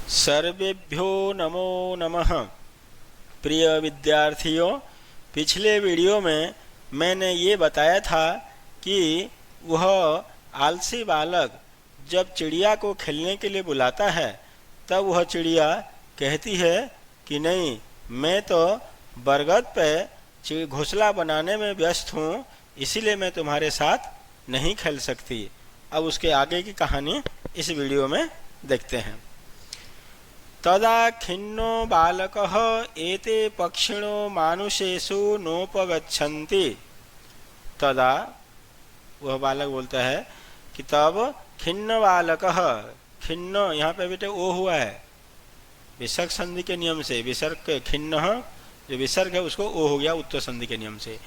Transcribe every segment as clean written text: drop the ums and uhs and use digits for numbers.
सर्वेभ्यो नमो नमः। प्रिय विद्यार्थियों, पिछले वीडियो में मैंने ये बताया था कि वह आलसी बालक जब चिड़िया को खेलने के लिए बुलाता है तब वह चिड़िया कहती है कि नहीं, मैं तो बरगद पे घोंसला बनाने में व्यस्त हूँ, इसीलिए मैं तुम्हारे साथ नहीं खेल सकती। अब उसके आगे की कहानी इस वीडियो में देखते हैं। तदा खिन्नो बालकः एते पक्षिणो मानुषेषु नोपगच्छन्ति। तदा वह बालक बोलता है कि तब खिन्न बालकः, खिन्न यहाँ पे बेटे ओ हुआ है विसर्ग संधि के नियम से, विसर्ग के खिन्न जो विसर्ग है उसको ओ हो गया उत्तर संधि के नियम से।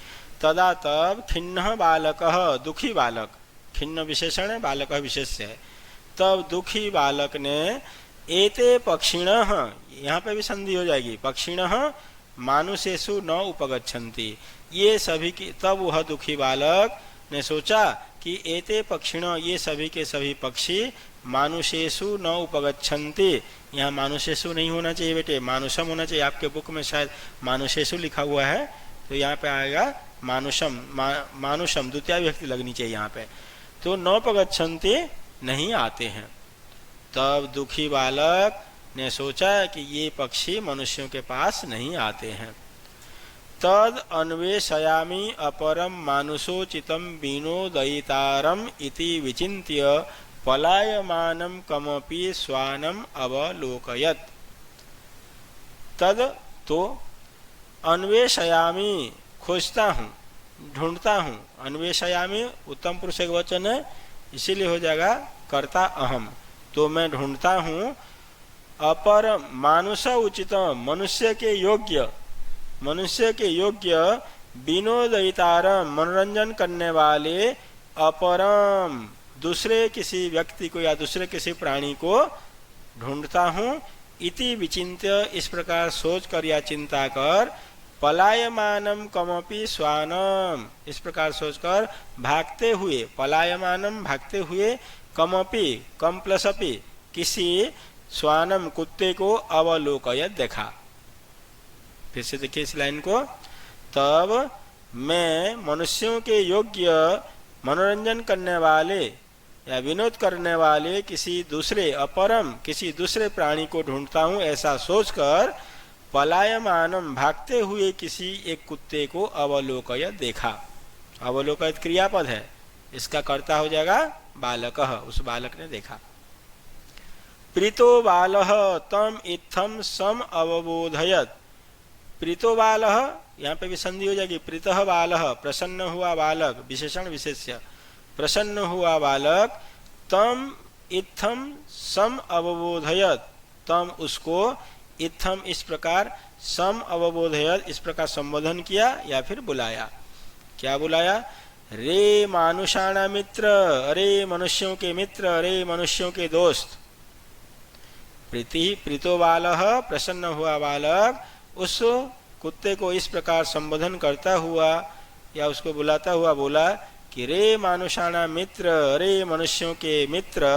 तदा तब खिन्न बालकः, दुखी बालक, खिन्न विशेषण है, बालक विशेष्य है। तब दुखी बालक ने एते पक्षिणः, यहाँ पे भी संधि हो जाएगी, पक्षिणः मानुषेषु न उपगच्छन्ति, ये सभी की। तब वह दुखी बालक ने सोचा कि एते पक्षिण, ये सभी के सभी पक्षी मानुषेषु न उपगच्छन्ति। यहाँ मानुषेषु नहीं होना चाहिए बेटे, मानुषम होना चाहिए। आपके बुक में शायद मानुषेषु लिखा हुआ है, तो यहाँ पे आएगा मानुषम, मानुषम द्वितीय विभक्ति लगनी चाहिए यहाँ पे। तो न उपगच्छन्ति नहीं आते हैं। तब दुखी बालक ने सोचा कि ये पक्षी मनुष्यों के पास नहीं आते हैं। तद अन्वेषयामि अपरम मानुषोचितम विनोदयितारम इति विचिन्त्य पलायमानं कमपि श्वानम अवलोकयत्। तद तो अन्वेषयामि खोजता हूँ, ढूंढता हूँ। अन्वेषयामि उत्तम पुरुष एक वचन है, इसीलिए हो जाएगा कर्ता अहम। तो मैं ढूंढता हूँ अपर मानुष उचित, मनुष्य के योग्य, मनुष्य के योग्य विनोदयितारम, मनोरंजन करने वाले, अपरम दूसरे किसी व्यक्ति को या दूसरे किसी प्राणी को ढूंढता हूँ। इति विचिन्त्य, इस प्रकार सोच कर या चिंता कर, पलायमानम कमपि श्वानम, इस प्रकार सोचकर भागते हुए, पलायमानम भागते हुए, कमपि कम प्लस अपि किसी श्वानम कुत्ते को अवलोकयत देखा। फिर से देखिए इस लाइन को। तब मैं मनुष्यों के योग्य मनोरंजन करने वाले या विनोद करने वाले किसी दूसरे, अपरम किसी दूसरे प्राणी को ढूंढता हूँ, ऐसा सोचकर पलायमानम भागते हुए किसी एक कुत्ते को अवलोकयत देखा। अवलोकयत क्रियापद है, इसका कर्ता हो जाएगा बालकः, उस बालक ने देखा। प्रीतो बालः तम इत्थम सम अवबोधयत। प्रीतो बालः, यहाँ पे भी संधि हो जाएगी, प्रीतः बालः प्रसन्न हुआ बालक, विशेषण विशेष्य, प्रसन्न हुआ बालक, तम इत्थम सम अवबोधयत, तम उसको, इत्थम इस प्रकार, सम अवबोधयत इस प्रकार संबोधन किया या फिर बुलाया। क्या बुलाया? रे मानुषाणा मित्र, अरे मनुष्यों के मित्र, अरे मनुष्यों के दोस्त। प्रीति, प्रीतो बालः प्रसन्न हुआ बालक उस कुत्ते को इस प्रकार संबोधन करता हुआ या उसको बुलाता हुआ बोला कि रे मानुषाणा मित्र, अरे मनुष्यों के मित्र,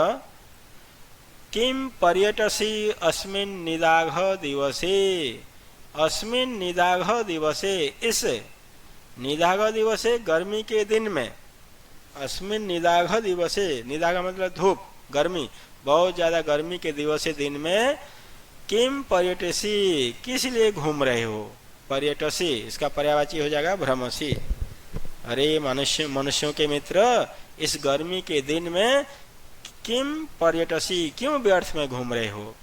किम पर्यटसी अस्मिन् निदाघ दिवसे, अस्मिन् निदाघ दिवसे, इस निदाघ दिवसे गर्मी के दिन में, अस्मिन् निदाघ दिवसे, निदाघ मतलब धूप, गर्मी, बहुत ज्यादा गर्मी के दिवसे दिन में, किम पर्यटसी किस लिए घूम रहे हो, पर्यटसी इसका पर्यायवाची हो जाएगा भ्रमसी। अरे मनुष्यों के मित्र, इस गर्मी के दिन में किम पर्यटसी क्यों व्यर्थ में घूम रहे हो।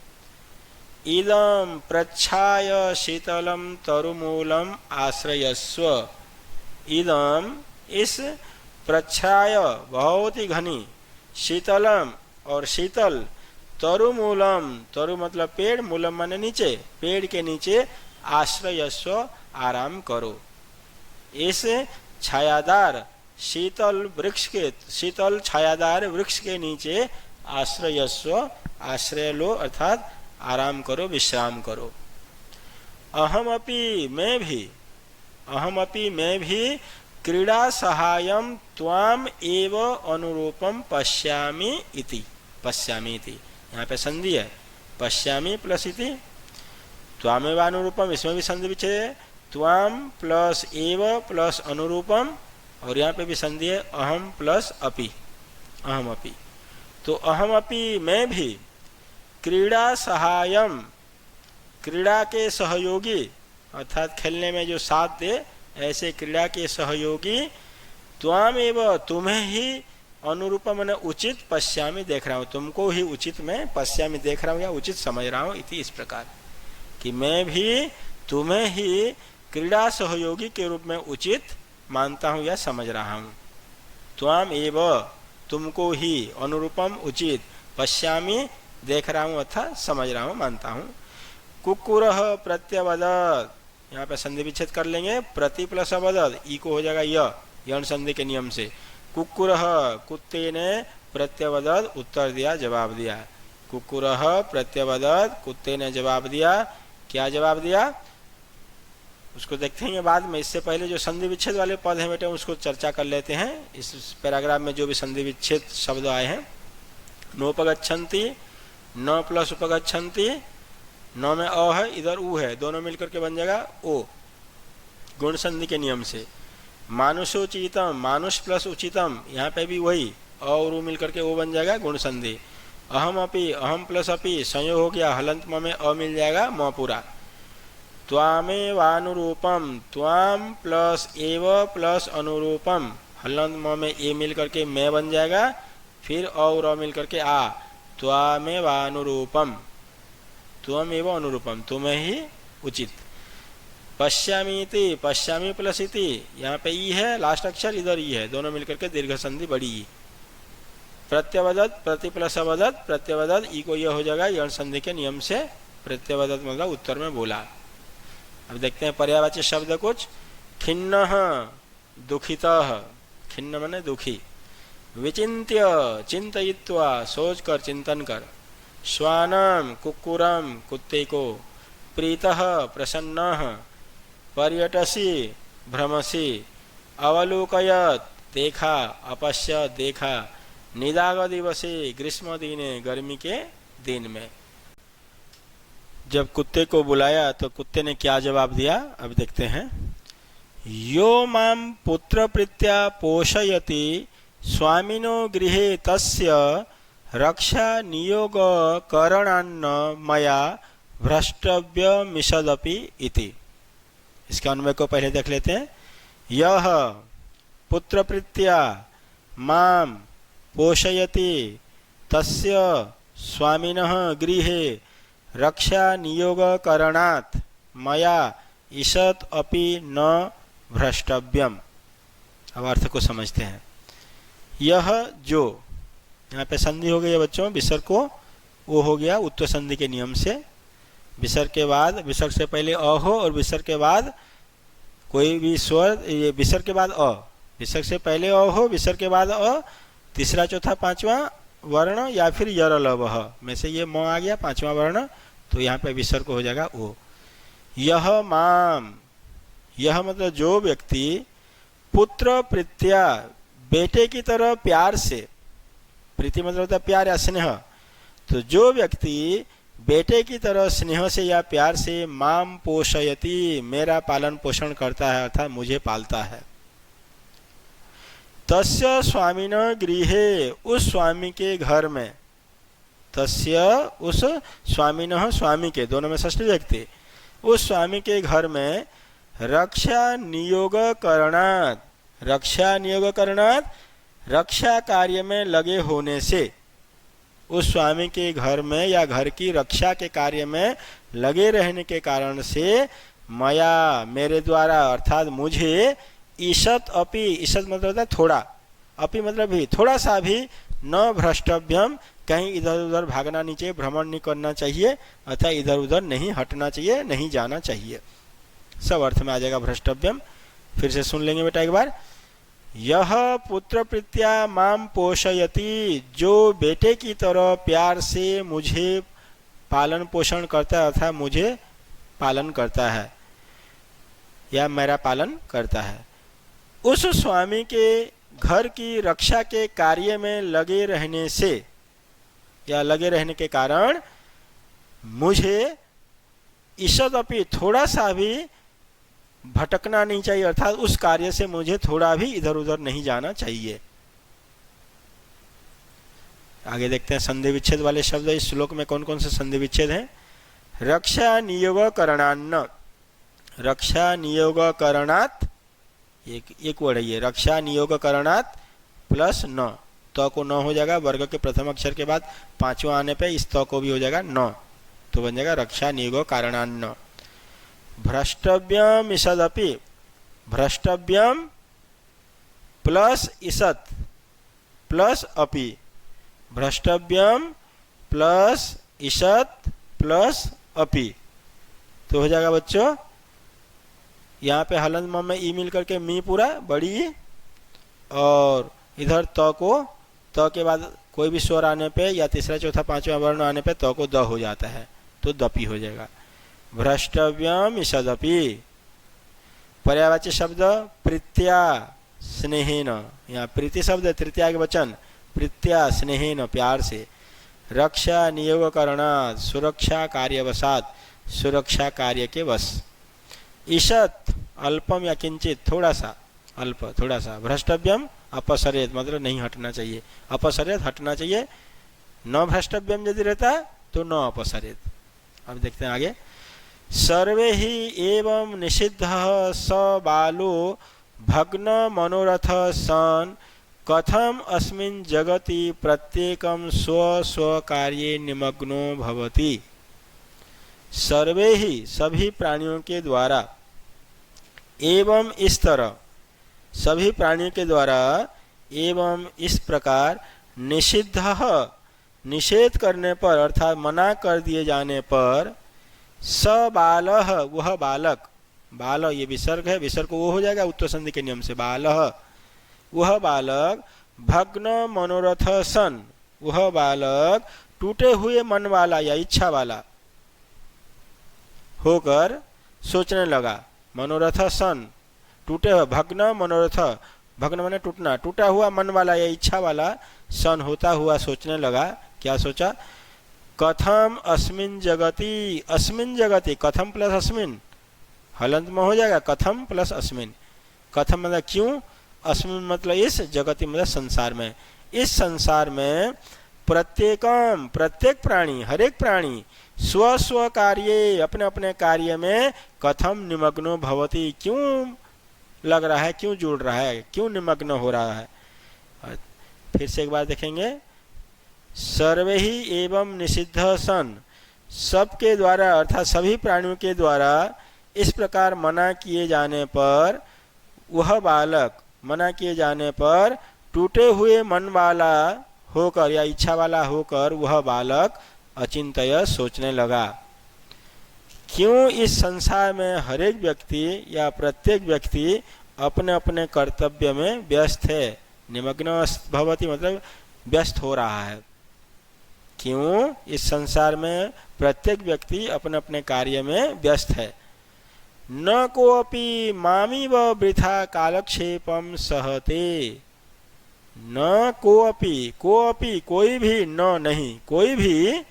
इदं प्रच्छाय शीतलम तरुमूलम आश्रयस्व, इदम इस, प्रच्छाय बहुत ही घनी, शीतलम और शीतल, तरुमूलम, तरु मतलब पेड़, मूलम माने नीचे, पेड़ के नीचे, आश्रयस्व आराम करो। इस छायादार शीतल वृक्ष के, शीतल छायादार वृक्ष के नीचे आश्रयस्व, आश्रय लो अर्थात आराम करो, विश्राम करो। अहमपि मैं भी, अहमपि मैं भी, क्रीड़ा सहायम त्वाम एव अनुरूपम पश्यामि इति, पश्यामि इति यहाँ पे संधि है, पश्यामि प्लस इति, त्वामेव अनुरूपम, इसमें भी संधि विच्छेद है, त्वाम प्लस एव प्लस अनुरूपम, और यहाँ पे भी संधि है अहम प्लस अपि, अहम अपि। तो अहम अपि मैं भी, क्रीड़ा सहायम क्रीड़ा के सहयोगी, अर्थात खेलने में जो साथ दे ऐसे क्रीड़ा के सहयोगी, त्वामेव तुम्हें ही अनुरूपम मैंने उचित पश्यामि देख रहा हूँ, तुमको ही उचित मैं पश्यामि देख रहा हूँ या उचित समझ रहा हूँ, इति इस प्रकार कि मैं भी तुम्हें ही क्रीड़ा सहयोगी के रूप में उचित मानता हूँ या समझ रहा हूँ। त्वाम एव तुमको ही, अनुरूपम उचित, पश्यामि देख रहा हूँ अर्थात समझ रहा हूँ, मानता हूँ। कुक्कुरः प्रत्यवदत्, यहाँ पे संधि विच्छेद कर लेंगे, प्रति प्लस अवदत्, ई को हो जाएगा यण संधि के नियम से। कुक्कुरः कुत्ते ने, प्रत्यवदत् उत्तर दिया, जवाब दिया। कुक्कुरः प्रत्यवदत् कुत्ते ने जवाब दिया, क्या जवाब दिया उसको देखते हैं बाद में। इससे पहले जो संधि विच्छेद वाले पद हैं बेटे उसको चर्चा कर लेते हैं। इस पैराग्राफ में जो भी संधि विच्छेद शब्द आए हैं, नोपगच्छन्ति, न प्लस उपगच्छन्ति, न में अ है, इधर उ है, दोनों मिलकर के बन जाएगा ओ, गुण संधि के नियम से। मानुषोचितम, मानुष प्लस उचितम, यहाँ पे भी वही अ और उ मिलकर के ओ बन जाएगा गुण संधि। अहम अपि, अहम प्लस अपि संयोग हो गया, हलंत म में अ मिल जाएगा, म पूरा। त्वामेवानुरूपम, त्वाम प्लस एव प्लस अनुरूपम, हलंत म में ए मिल करके मैं बन जाएगा, फिर अ और अ मिल करके आ, त्वामेवानुरूपम, त्वमेव अनुरूपम, तुम्हें ही उचित। पश्यामीति, पश्यामी प्लस इति, यहाँ पे ई है लास्ट अक्षर, इधर ई है, दोनों मिलकर के दीर्घ संधि बड़ी ई। प्रत्यवदत्, प्रति प्लस अवदत्, प्रत्यवदत्, ई को यह हो जाएगा यण संधि के नियम से। प्रत्यवदत् मतलब उत्तर में बोला। अब देखते हैं पर्यायवाची शब्द कुछ। खिन्नः, दुखितः, खिन्न माने दुखी। विचिन्त्य, चिंतयित्वा, सोच कर, चिंतन कर। श्वानम, कुक्कुरम, कुत्ते को। प्रीतः, प्रसन्नः। पर्यटसी, भ्रमसी। अवलोकयत्, देखा। अपश्यत्, देखा। निदाग दिवसे, ग्रीष्म दिने, गर्मी के दिन में। जब कुत्ते को बुलाया तो कुत्ते ने क्या जवाब दिया, अब देखते हैं। यो माम पुत्र प्रीत्या पोषयति, स्वामिनो गृहे तस्य रक्षा नियोग करणान्न मया भ्रष्टव्यमिषदपि इति। इसके अन्वय को पहले देख लेते हैं। यह पुत्र प्रीत्या माम पोषयति, तस्य स्वामिनः गृहे रक्षा नियोग करणात् मया ईषत् अपि न भ्रष्टव्यम। अब अर्थ को समझते हैं। यह जो, यहाँ पे संधि हो गई है बच्चों, विसर्ग को वो हो गया उत्तर संधि के नियम से। विसर्ग के बाद, विसर्ग से पहले अ हो और विसर्ग के बाद कोई भी स्वर, ये विसर्ग के बाद अ, विसर्ग से पहले अ हो, विसर्ग के बाद अ, तीसरा चौथा पांचवा वर्ण या फिर यर लवह में से ये म आ गया पांचवा वर्ण, तो यहाँ पे विसर्ग हो जाएगा ओ। यह माम, यह मतलब जो व्यक्ति, पुत्र प्रीत्या बेटे की तरह प्यार से, प्रीति मतलब होता है प्यार या स्नेह, तो जो व्यक्ति बेटे की तरह स्नेह से या प्यार से माम पोषयति, मेरा पालन पोषण करता है अर्थात मुझे पालता है। तस्य स्वामिन गृहे, उस स्वामी के घर में। तस्य, उस स्वामिनः, स्वामी के, दोनों में षष्ठी व्यक्ति, उस स्वामी के घर में रक्षा नियोग करणात्, रक्षा नियोग करणात्, रक्षा कार्य में लगे होने से, उस स्वामी के घर में या घर की रक्षा के कार्य में लगे रहने के कारण से मया, मेरे द्वारा अर्थात मुझे, ईषत् अपि, ईषत् मतलब होता है थोड़ा, अपि मतलब भी, थोड़ा सा भी, न भ्रष्टव्यम, कहीं इधर उधर भागना नहीं चाहिए, भ्रमण नहीं करना चाहिए, अर्थात इधर उधर नहीं हटना चाहिए, नहीं जाना चाहिए। सब अर्थ में आ जाएगा भ्रष्टव्यम। फिर से सुन लेंगे बेटा एक बार। यह पुत्र प्रीत्या माम पोषयति, जो बेटे की तरह प्यार से मुझे पालन पोषण करता है अर्थात मुझे पालन करता है या मेरा पालन करता है, उस स्वामी के घर की रक्षा के कार्य में लगे रहने से या लगे रहने के कारण मुझे ईषद अपि थोड़ा सा भी भटकना नहीं चाहिए, अर्थात उस कार्य से मुझे थोड़ा भी इधर उधर नहीं जाना चाहिए। आगे देखते हैं संधि विच्छेद वाले शब्द इस श्लोक में कौन कौन से संधि विच्छेद हैं। रक्षा नियोग करणान्न, रक्षा नियोग करणात्, एक वर्ड है ये, रक्षा नियोग करणात् प्लस न, तो को न हो जाएगा, वर्ग के प्रथम अक्षर के बाद पांचवा आने पे इस तो को भी हो जाएगा न, तो बन जाएगा रक्षा नियोग कारणान्न। भ्रष्टव्यम ईषदपि, भ्रष्टव्यम प्लस ईषत् प्लस अपि, भ्रष्टव्यम प्लस ईषत् प्लस अपि, तो हो जाएगा बच्चों यहाँ पे हलंत म में ई मिल करके मी पूरा बड़ी ई, और इधर त को, त के बाद कोई भी स्वर आने पे या तीसरा चौथा पांचवा वर्ण आने पे त को द हो जाता है, तो दपि हो जाएगा। भ्रष्टव्यम ईषदपि। पर्यायवाची शब्द प्रीत्या स्नेहेन, यहाँ प्रीति शब्द है, तृतीया के वचन, प्रीत्या स्नेहेन प्यार से। रक्षा नियोग करणात् सुरक्षा कार्यवशात, सुरक्षा कार्य के वश। ईषत् अल्पम या किंचित थोड़ा सा, अल्प थोड़ा सा। भ्रष्टव्यम अपसरेत मतलब नहीं हटना चाहिए, अपसरेत हटना चाहिए, न भ्रष्टव्यम यदि रहता तो न अपसरेत। अब देखते हैं आगे। सर्वे ही एवं निषिद्ध स बालो भग्न मनोरथ सन कथम अस्मिन् जगति प्रत्येकम स्व स्व कार्ये निमग्नो भवति। सर्वे ही सभी प्राणियों के द्वारा, एवं इस तरह सभी प्राणियों के द्वारा, एवं इस प्रकार निषिद्ध निषेध करने पर अर्थात मना कर दिए जाने पर, स बालः वह बालक, बाल ये विसर्ग है, विसर्ग को वो हो जाएगा उत्तर संधि के नियम से, बालः वह बालक, भग्न मनोरथ सन वह बालक टूटे हुए मन वाला या इच्छा वाला होकर सोचने लगा। मनोरथ सन टूटे हुए, भग्न मनोरथ, भग्न माने टूटना, टूटा हुआ मन वाला या इच्छा वाला सन होता हुआ सोचने लगा। क्या सोचा? कथम अस्मिन् जगति, अस्मिन् जगति, कथम प्लस अस्मिन् हलंत में हो जाएगा, कथम प्लस अस्मिन्। कथम मतलब क्यों, अस्मिन् मतलब इस, जगति मतलब संसार में, इस संसार में प्रत्येकम प्रत्येक प्राणी, हर एक प्राणी स्व स्व कार्ये अपने अपने कार्य में कथम निमग्नो भवति क्यों लग रहा है, क्यों जुड़ रहा है, क्यों निमग्न हो रहा है। फिर से एक बार देखेंगे। सर्वे ही एवं निषिद्ध सन, सबके द्वारा अर्थात सभी प्राणियों के द्वारा इस प्रकार मना किए जाने पर, वह बालक मना किए जाने पर टूटे हुए मन वाला होकर या इच्छा वाला होकर वह बालक अचिंत्य सोचने लगा। क्यों इस संसार में हर एक व्यक्ति या प्रत्येक व्यक्ति अपने अपने कर्तव्य में व्यस्त है। निमग्न भवति मतलब व्यस्त हो रहा है। क्यों इस संसार में प्रत्येक व्यक्ति अपने अपने कार्य में व्यस्त है। न कोऽपि मामिव वृथा कालक्षेपम सहते, न कोऽपि, कोऽपि कोई भी, न नहीं कोई भी,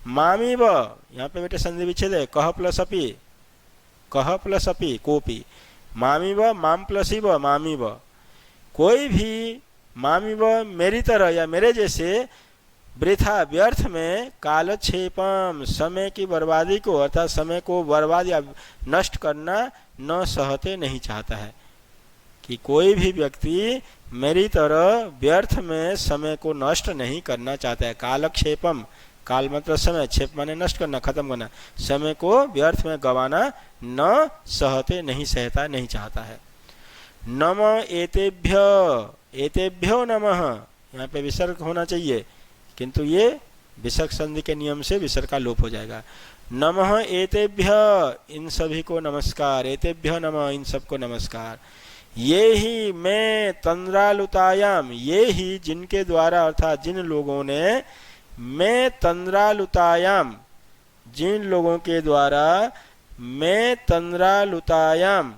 मामिव यहाँ पे बेटे संधि विच्छेद है, कह प्लस अपि, कह प्लस अपि कोपि, मामिव माम प्लस इव मामिव, कोई भी मामिव मेरी तरह या मेरे जैसे वृथा व्यर्थ में कालक्षेपम समय की बर्बादी को अर्थात समय को बर्बाद या नष्ट करना न सहते नहीं चाहता है। कि कोई भी व्यक्ति मेरी तरह व्यर्थ में समय को नष्ट नहीं करना चाहता है। कालक्षेपम, काल मतलब समय, क्षेप माने नष्ट करना, खत्म करना, समय को व्यर्थ में गवाना न सहते नहीं सहता नहीं चाहता है। नम एतेभ्य, एतेभ्यो नमः, यहाँ पे विसर्ग होना चाहिए किंतु ये विसर्ग संधि के नियम से विसर्ग का लोप हो जाएगा। नमः एतेभ्य, इन सभी को नमस्कार, एतेभ्य नमः, इन सबको नमस्कार। ये ही मैं तंद्रालुतायाम, ये ही जिनके द्वारा अर्थात जिन लोगों ने, मैं तंद्रालुतायाम जिन लोगों के द्वारा, मैं तंद्रालुतायाम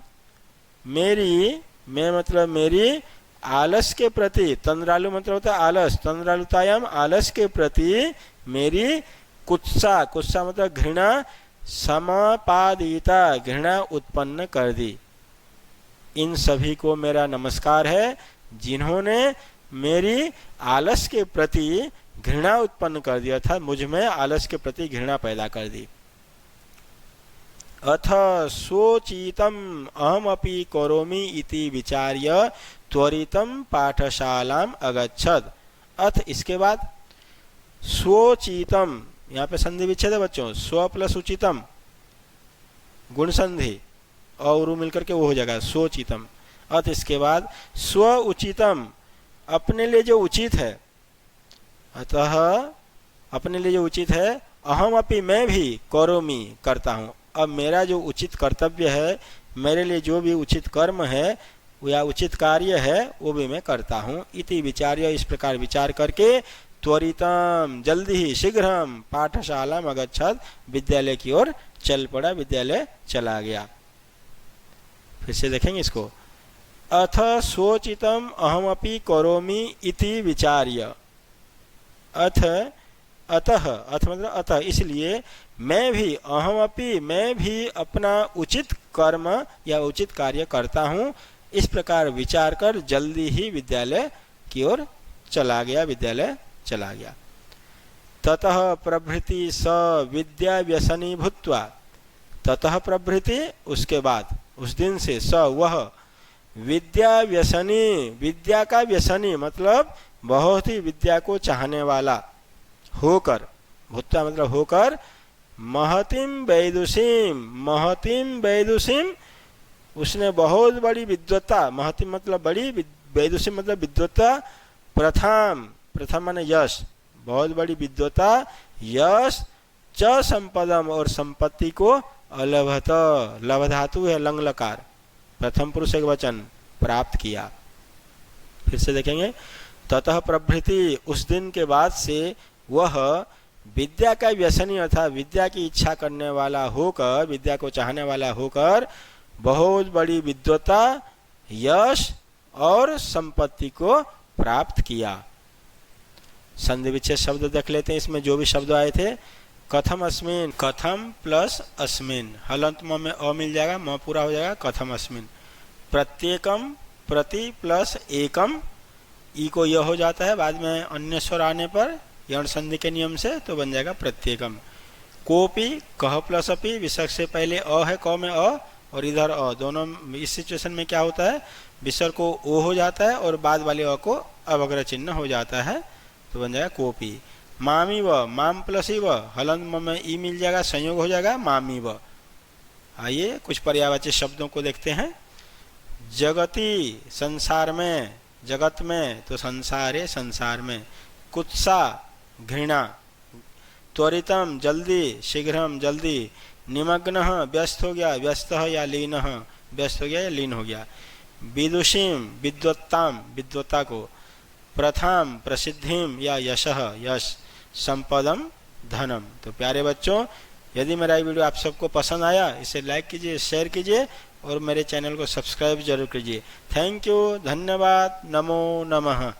मेरी, मैं मतलब मेरी आलस के प्रति, तंद्रालु मतलब होता है आलस, तंद्रालुतायाम आलस के प्रति मेरी कुत्सा, कुत्सा मतलब घृणा, समापादिता, घृणा उत्पन्न कर दी। इन सभी को मेरा नमस्कार है जिन्होंने मेरी आलस के प्रति घृणा उत्पन्न कर दिया था, मुझ में आलस के प्रति घृणा पैदा कर दी। अथ सोचितम अहमपि करोमि इति विचार्य त्वरितम पाठशालाम अगच्छत। अथ इसके बाद स्वोचितम, यहाँ पे संधि विच्छेद है बच्चों, स्व प्लस उचितम गुण संधि और मिलकर के वो हो जाएगा स्वोचितम। अथ इसके बाद स्व उचितम, अपने लिए जो उचित है, अतः अपने लिए जो उचित है, अहम अपि मैं भी करोमि करता हूँ। अब मेरा जो उचित कर्तव्य है, मेरे लिए जो भी उचित कर्म है या उचित कार्य है वो भी मैं करता हूँ। इति विचार्य, इस प्रकार विचार करके त्वरितम जल्दी ही शीघ्रम पाठशाला अगच्छत, विद्यालय की ओर चल पड़ा, विद्यालय चला गया। फिर से देखेंगे इसको। अथ सोचितम अहमपि करोमि इति विचार्य, अथ अतः, अथ मतलब अतः इसलिए, मैं भी अहमपि मैं भी अपना उचित कर्म या उचित कार्य करता हूँ। इस प्रकार विचार कर जल्दी ही विद्यालय की ओर चला गया, विद्यालय चला गया। ततः प्रभृति स विद्या व्यसनी भूत्वा, ततः प्रभृति उसके बाद, उस दिन से, स वह, विद्या व्यसनी, विद्या का व्यसनी मतलब बहुत ही विद्या को चाहने वाला होकर, भूत्वा मतलब होकर, महतिम वैदुषीम, महतिम वैदुषीम, उसने बहुत बड़ी विद्वत्ता, महतिम मतलब बड़ी, वैदुषीम मतलब विद्वत्ता, प्रथम, प्रथम माने यश, बहुत बड़ी विद्वत्ता, यश, च संपदम और संपत्ति को, अलभत, लभ धातु है लंग लकार, प्रथम पुरुष एक वचन, प्राप्त किया। फिर से देखेंगे। ततः प्रभृति, उस दिन के बाद से वह विद्या का व्यसनी अर्थात विद्या की इच्छा करने वाला होकर, विद्या को चाहने वाला होकर, बहुत बड़ी विद्वता, यश और संपत्ति को प्राप्त किया। संधि विच्छेद शब्द देख लेते हैं। इसमें जो भी शब्द आए थे, कथम अस्मिन, कथम प्लस अस्मिन, हलंत म में अ मिल जाएगा, म पूरा हो जाएगा, कथम अस्मिन। प्रत्येकम, प्रति प्लस एकम, ई को यह हो जाता है, बाद में अन्य स्वर आने पर यण संधि के नियम से तो बन जाएगा प्रत्येकम। कोपी, कह प्लस अपि, विसर्ग से पहले अ है, क में अ और इधर अ, दोनों इस सिचुएशन में क्या होता है, विसर्ग को ओ हो जाता है और बाद वाले अ को अवग्रह चिन्ह हो जाता है, तो बन जाएगा कोपी। मामी व, माम प्लस ई व, हलंत म में ई मिल जाएगा, संयोग हो जाएगा मामी व। आइए कुछ पर्यायवाची शब्दों को देखते हैं। जगति, संसार में, जगत में तो संसारे, संसार में। कुत्सा, घृणा। त्वरितम जल्दी, शीघ्रम जल्दी। निमग्नः, व्यस्त हो गया, व्यस्त या लीनः, व्यस्त हो गया या लीन हो गया। विदुषीम, विद्वत्ताम, विद्वत्ता को। प्रथम, प्रसिद्धिम या यशः, यश। संपदम, धनम। तो प्यारे बच्चों, यदि मेरा ये वीडियो आप सबको पसंद आया, इसे लाइक कीजिए, शेयर कीजिए और मेरे चैनल को सब्सक्राइब जरूर कीजिए। थैंक यू, धन्यवाद, नमो नमः।